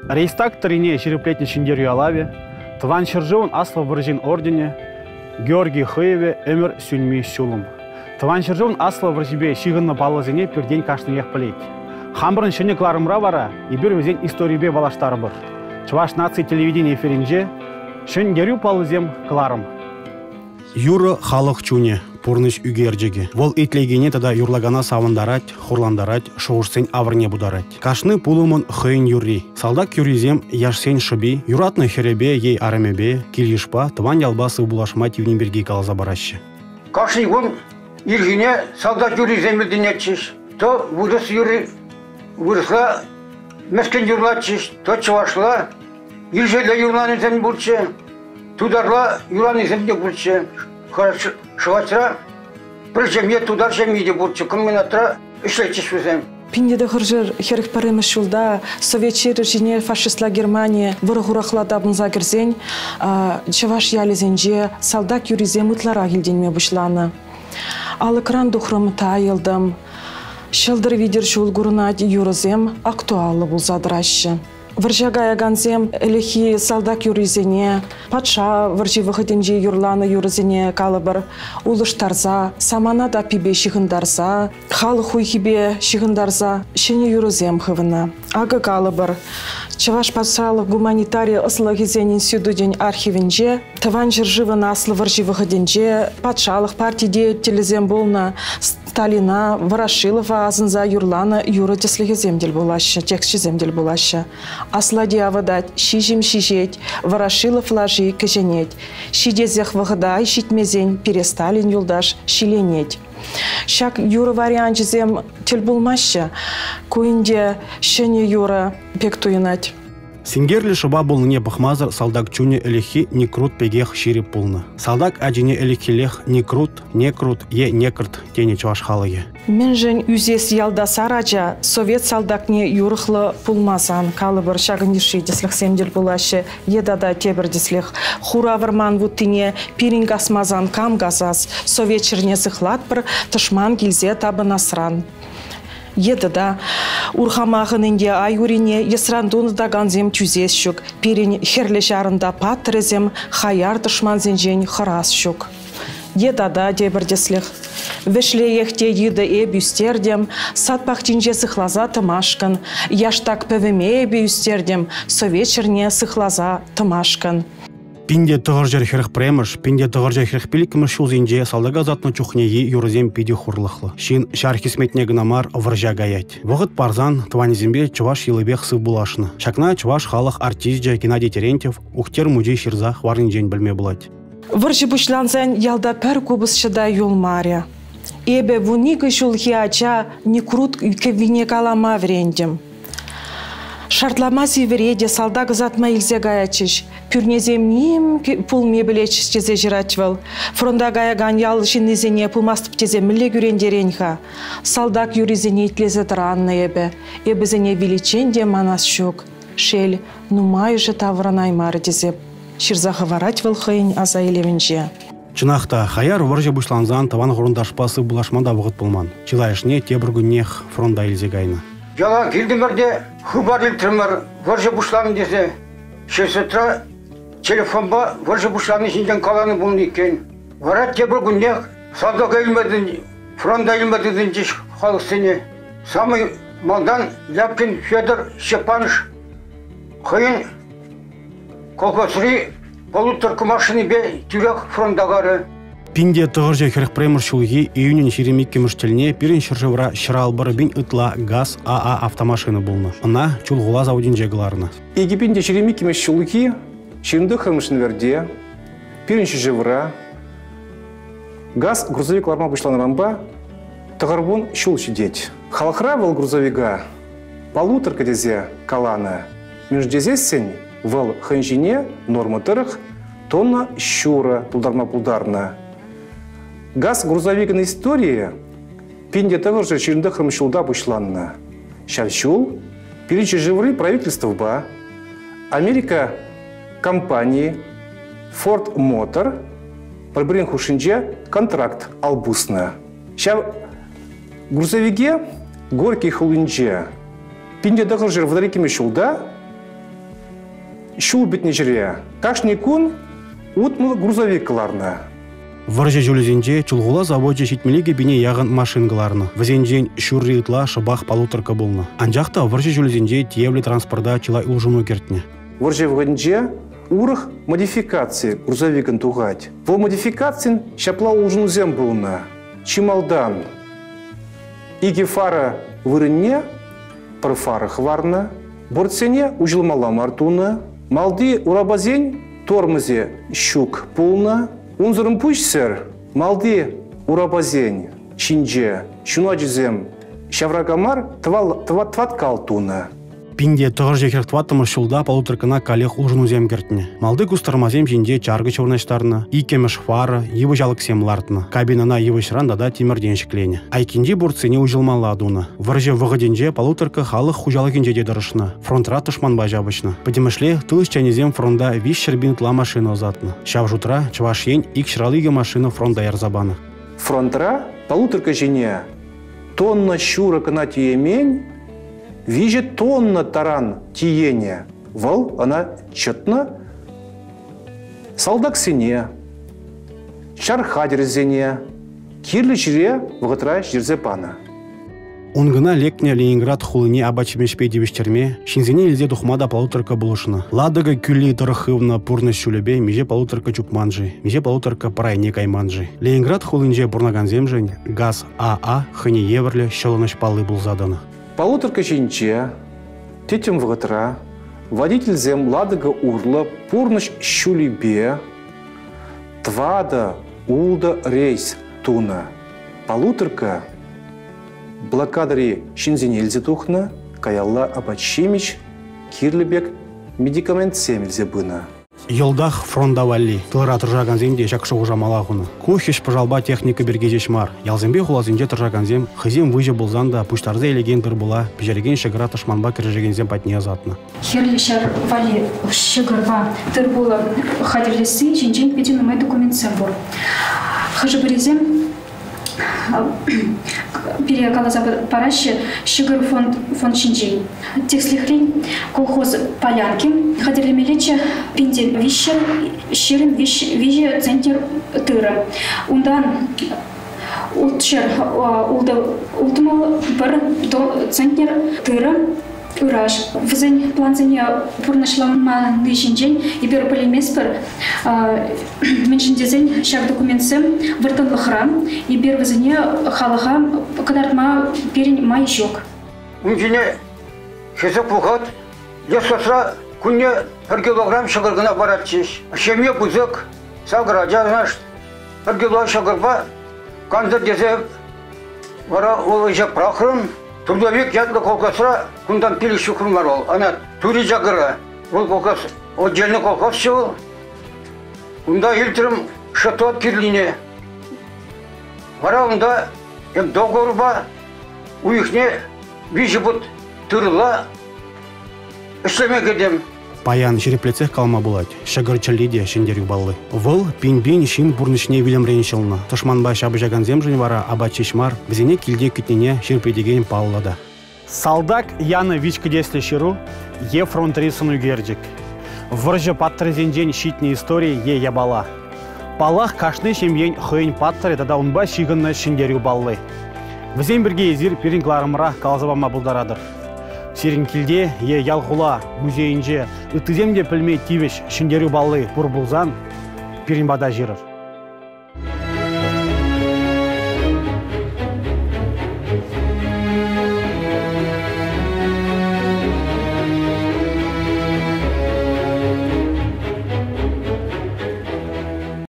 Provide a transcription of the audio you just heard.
Рейстаг тарине череплетни шиндер юалаве, тван шерживан асло выржин ордене, Георгий Хыеве эмер сюньми сюлым. Тван шерживан асло выржибе шиганна баллазене пердень кашны ех полеть. Хамбрын шене кларымра вара, и бир везень историбе балаштары бір. Чуваш нации телевидения эфиринже, шен герю палызем кларым. Юра халық чуне, пурныш үгерджеге. Вол итлегене тада юрлагана савандарать, хурландарать, шоушсен аврне бударать. Кашны пулумон хыйн юри. Салдак юризем яшсен шыби, юратны херебе ей арамебе, кильишпа, тван ялбасы булашмать юниберги калаза бараще. Кашны вон иргине солдат юризем единечиш, то вырос юри, выросла мескен юрлачиш, то чувашла, иржеле юрланезем бурче, тударла юрланезем не бурче. Швачра, причем я туда же миди бурчу, комбинатра ишлетиш везем. Пиндеде хыржыр херих паремеш шулда Совет режиме фашистла Германия выргурахлада бунзагерзень чаваш ялезенже солдат юризем ытлара гилденме бушланы. Ал экран духрым тайылдым. Шылдыр видер шул гурнать юрозем актуалы булзадыращы. Варжагая ганзем элехи солдат юризене, патша варжи выходенже юрланы юризене калыбыр, улыштарза, самана да пибе шихындарза, халы хуйхибе шихындарза, шене юризем хывына. Ага калыбыр. Чаваш патшалық гуманитария ыслы гизенин сюдудень архивинже, таван жыржывын аслы варжи выходенже, патшалық партий деятелізем болна, Сталина, Ворошилова, Азынза, Юрлана, Юра теслиге земдель булаще, текстчи земдель булаще. Аслади авадать, шижим шижеть, Ворошилов ложи кеженеть. Шидезех вагдай, шитмезень, пересталин юлдаш, шиленеть. Шак Юра варианчизем тель булмаще, куинде шене Юра пектуинать. Сингерли шыба болныне бахмазыр салдак чуне элехи не крут пегех ширип пулны. Салдак аджине элехилех не крут, е некрт тене чуваш халыге. Мен жен үзес ялда сараджа совет салдакне юрыхлы пулмасан калыбыр шагыниши деслих семдел булаще едада тебір деслих. Хура варман вуттине пиринг асмазан кам газас совет черне сыхлатпыр тышман гилзе табы насран. Едада урхамағынынде айурине есрандуны да ганзем тюзес шук, перен херлешарында патрезем хаяр дышман зенжен хырас шук. Едада дебірдеслих. Вешлеехте еді үстердем, сатпақтинже сыхлаза тымашкан, яштак пөвеме үстердем, совечерне сыхлаза тымашкан. Пинде тұғыр херх премыш, пинде тұғыр херх пилікіміш шулзинже салдага затны чухнеги юрзем пиде хурлықлы. Шин шархисметне гнамар варжа гаять. Вғыт парзан тванезембе чуваш елыбех сы булашны. Шакна чуваш халық артистже Геннадий Терентьев ухтер музей ширзах варнын жен білме булать. Варжи бушланзен ялда пер кубыс шыдай юлмаря. Эбе вунигі шулхи ача не крут кевине калама врендем. Шартлама севереде салдак затма илзе гаячиш. Пюрнезем ним пул мебелечиш тезе жиратвал. Фронда гаяган ял шиннезене пулмастып тезе міле гюрендеренха. Салдак юризене итлезе таранны эбе. Эбезене величенде манас шок. Шель, нумай же тавранай мары тезеп. Ширзаха варатвал хыйн аза елевенже. Чынақта хаяр варжа бушланзан таван ғұрындашпасы булашманда вғыт болман. Чилайшне тебіргінех фронда илзе гайна. Яла келдімірде хубарлы тұрмыр, варжа бушланы десе, шесетра телефонба варжа бушланы жинген қаланы болын екен. Варат тебір күннех, салдаға илмедін, фронда илмедін жеш халық сене. Самый малдан Ляпкин Федор Щепаныш, хыйын колхозри полуторку машины бе тюрек фрондағары. Пинде тұғырже херх премір шулги июнен шеремикке мүштеліне пирен шыржывра шыралбыр бин ытла газ АА автомашины болны. Она чулғула заудин жегларына. Египинде шеремикке мүш шулги шерінді хырмышын верде, пирен шыржывра газ грузовик ларма бұшланы рамба тұғырбун шул шидеть. Халықра вал грузовига полуторка дезе каланы. Междезесен вал ханжине норма тырых тонна щура тулдарма пулдарна. Газ грузовигын истории пинде того же черенды хромшулда бушланна. Шаршул перечи живры правительства ба Америка компании Ford Motor пробрин хушинже контракт албусна. Ща грузовиге горький хулинже пинде того же вдалеке мешулда шул битне жире. Кашни кун утмыл грузовикларна. Варжа жолезенде чулгула заводе шитмелеге бине ягын машингаларны. Вазенден шурри ытла шабах полуторка болны. Анжақта варжа жолезенде тиевле транспорта чилай улжыну кертне. Варжа вгенде урых модификации грузовикын тугать. Во модификацин шапла улжыну зем болна. Чималдан. Иги фара вырынне, пар фара хварна. Борцене ужылмала мартуна. Малди урабазень тормозе щук полна. Унзырым пучсер, малди урабазень, чинже, шунаджизем, шаврагамар тваткал туна. Пинде тұғыр жекертваттымыр шулда полуторкана калех улжыну зем кертне. Малды кустармазем жинде чаргы чорнаштарны, икемеш фары, евы жалык семлартны. Кабинана евы шрандада темірденшіклене. Айкинде бурцене ужылмала адуны. Варжа вғыденже полуторка халық хужалыкинже дедырышны. Фронтра тышман бажабычны. Падимышле тылыш чанезем фронда виш шербинтла машина озатны. Шав жутра чвашень ик шралыга машина фронда ярзабаны. Фронтра полуторка жене тонна щура кана тиемень, виже тонна таран тиене. Вал она чётна салдак сене, шархадер зене, кирлі жире вғытра жирзе пана. Унгына лекне Ленинград хулыне абачымешпей дебештерме, шинзене елзе духмада полуторка булышына. Ладыга күлі дырхывна пурны шулебе меже полуторка чупманжы, меже полуторка парайне кайманжы. Ленинград хулынже бурнаган жень, газ АА хыне еврле щелыныш палы был заданы. Полуторка жинче, тетем вғытра, водитель зем ладыга урла пурныш шулебе, твада улда рейс туна. Полуторка блокадари шинзенельзе тухна, каялла абачимич, кирлебек медикамент семельзе бына. Йылдах фронда валли, тылыра тұржаганзем де жақшы ұжамалағыны. Көхеш пожалба техника бергежеш мар. Ялзембе хулазенде тұржаганзем, хызем выжы болзанда, пуштарзе елеген дыр була, пежереген шыгыра тышманба кіржегензем патне азатны. Херлишар вали шыгырба дыр була хадерлесі, жинжен педен умай документсем бұр. Хыжы бірезем перегалаза параще шыгыр фонд шинжей. Текслихлень колхоз полянки хадерлемелече пинде вишер ширин виже центр тыра. Ундан ултшер ултымал бір центр тыра ураж. Взень планзене пурнашламаны шинжей ибер полимеспер меншіндезен шак документсем выртынлықра ибер взене халыға кадартма перен май жок. Унжине хесек вухат, ясасра күнне 1 килограмм шығырғына баратчиш. Шеме бұзық, сағыра жазнаш, 1 кило шығырба, канзыр дезеп, вара ол жақ прақырын, трудовик ядлы колқасыра күндан пили шүкірмар ол. Ана тури жағыры, ол колқас, ол желні колқас шыл, онда елтірім шатуат кирлине. Вара онда доғырба, уйықне вижі бұд тұрыла, ішлеме кедем. Паян шереплецех калма булать, шагыр чаллиде шендер юбаллы. Выл пин-бин шин бурнышне вилемрен шылны. Тышманба шабы жаганзем жын вара аба чешмар, бізене килде күтнене шерпедеген паллада. Салдак яны вичкедесле ширу, е фронтрисыну герджик. Выржы паттрезенден щитне истории е ябала. Палах кашны шемьен хыйн паттыры тада унба шигынны шендер юбаллы. Візен бірге езір перинкларымыра калзабама бұлдарадыр. Серинкилде е ялғула музейінже үтіземде пілме тивеш шендерю баллы бұр бұлзан перинбада жирыр.